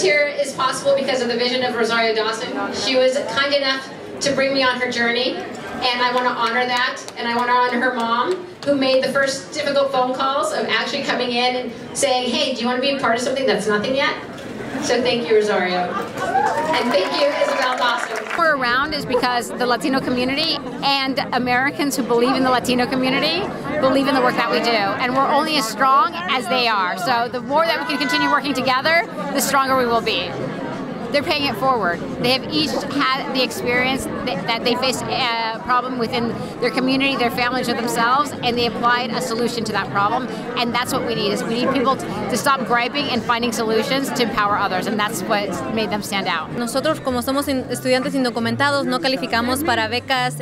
Here is possible because of the vision of Rosario Dawson. She was kind enough to bring me on her journey, and I want to honor that, and I want to honor her mom, who made the first difficult phone calls of actually coming in and saying, hey, do you want to be a part of something that's nothing yet? So thank you, Rosario. And thank you, Isabel Dawson. We're around is because the Latino community and Americans who believe in the Latino community believe in the work that we do. And we're only as strong as they are. So the more that we can continue working together, the stronger we will be. They're paying it forward. They have each had the experience that they faced a problem within their community, their families, or themselves, and they applied a solution to that problem. And that's what we need, is we need people to stop griping and finding solutions to empower others, and that's what made them stand out. Nosotros, como somos estudiantes indocumentados, no calificamos para becas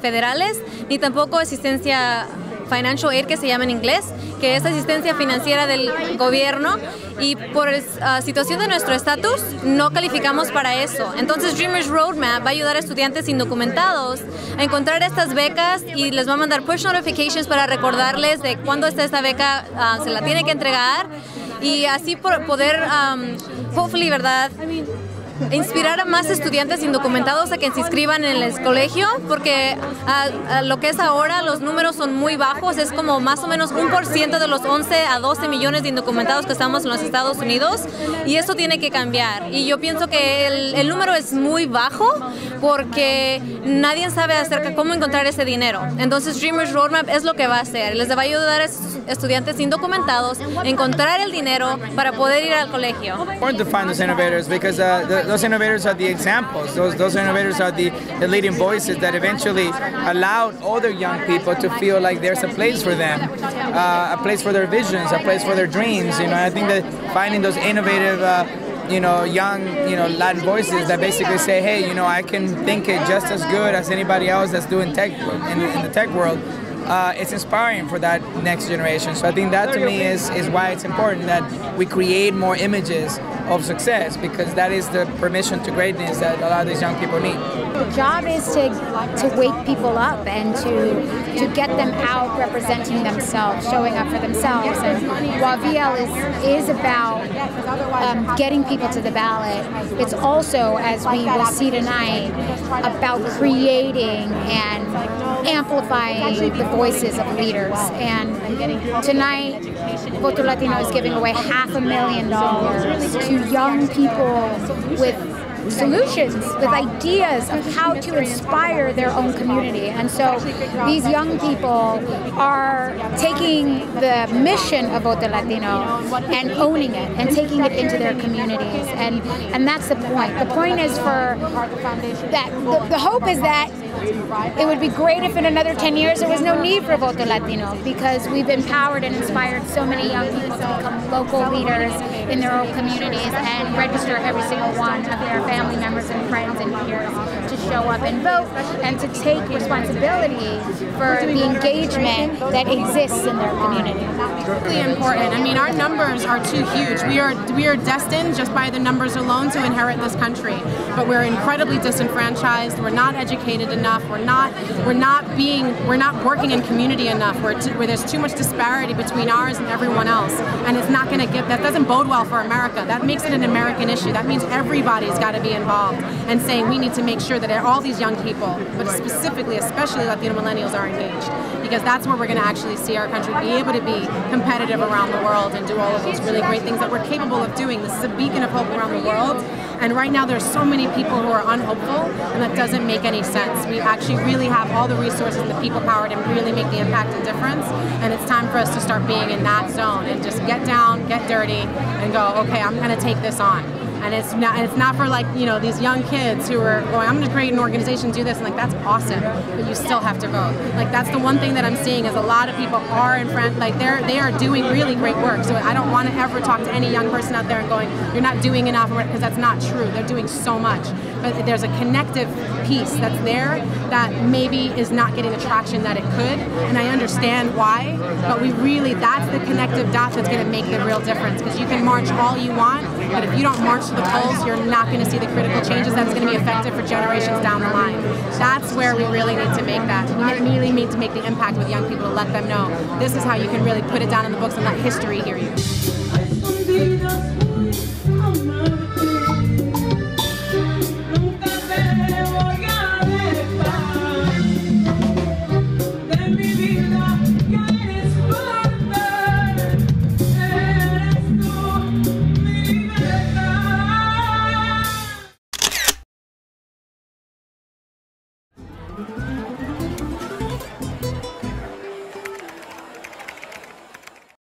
federales, ni tampoco asistencia financial aid, que se llama en inglés, que es asistencia financiera del gobierno, y por situación de nuestro estatus no calificamos para eso. Entonces Dreamers Roadmap va a ayudar a estudiantes indocumentados a encontrar estas becas y les va a mandar push notifications para recordarles de cuándo está esta beca, se la tiene que entregar, y así poder, hopefully, ¿verdad?, inspirar a más estudiantes indocumentados a que se inscriban en el colegio, porque a lo que es ahora los números son muy bajos, es como más o menos 1% de los 11 a 12 millones de indocumentados que estamos en los Estados Unidos, y eso tiene que cambiar. Y yo pienso que el número es muy bajo porque nadie sabe acerca de cómo encontrar ese dinero. Entonces Dreamers Roadmap es lo que va a hacer, les va a ayudar a estudiantes indocumentados a encontrar el dinero para poder ir al colegio. It's important to find those innovators because those innovators are the examples. Those innovators are the leading voices that eventually allowed other young people to feel like there's a place for them, a place for their visions, a place for their dreams. You know, I think that finding those innovative, young, Latin voices that basically say, hey, I can think it just as good as anybody else that's doing tech in the tech world. It's inspiring for that next generation. So I think that to me is why it's important that we create more images of success, because that is the permission to greatness that a lot of these young people need. The job is to wake people up and to get them out representing themselves, showing up for themselves. And while VL is about getting people to the ballot, it's also, as we will see tonight, about creating and amplifying the voices of leaders. And tonight, Voto Latino is giving away $500,000 to young people with solutions, with ideas of how to inspire their own community. And so these young people are taking the mission of Voto Latino and owning it and taking it into their communities. And that's the point. The point is for that, the hope is that it would be great if in another 10 years there was no need for Voto Latino, because we've empowered and inspired so many young people to become local leaders in their own communities and register every single one of their family members and friends and peers to show up and vote and to take responsibility for the engagement that exists in their community. Really important. I mean, our numbers are too huge. We are destined just by the numbers alone to inherit this country, but we're incredibly disenfranchised. We're not educated enough. We're not working in community enough. Where there's too much disparity between ours and everyone else, and it's not going to that doesn't bode well for America. That makes it an American issue. That means everybody's got to be involved and saying we need to make sure that all these young people, but especially Latino millennials, are engaged, because that's where we're going to actually see our country be able to be competitive around the world and do all of those really great things that we're capable of doing. This is a beacon of hope around the world. And right now there's so many people who are unhopeful, and that doesn't make any sense. We actually really have all the resources and the people power to really make the impact and difference, and it's time for us to start being in that zone and just get down, get dirty, and go, okay, I'm going to take this on. And it's not for like, you know, these young kids who are going, I'm going to create an organization, do this, and like that's awesome, but you still have to vote. Like that's the one thing that I'm seeing is a lot of people are in front, like they are doing really great work. So I don't want to ever talk to any young person out there and going, you're not doing enough, because that's not true. They're doing so much. But there's a connective piece that's there that maybe is not getting the traction that it could, and I understand why, but that's the connective dot that's going to make the real difference, because you can march all you want, but if you don't march to the polls, you're not going to see the critical changes that's going to be effective for generations down the line. That's where we really need to make that. We really need to make the impact with young people to let them know this is how you can really put it down in the books and let history hear you.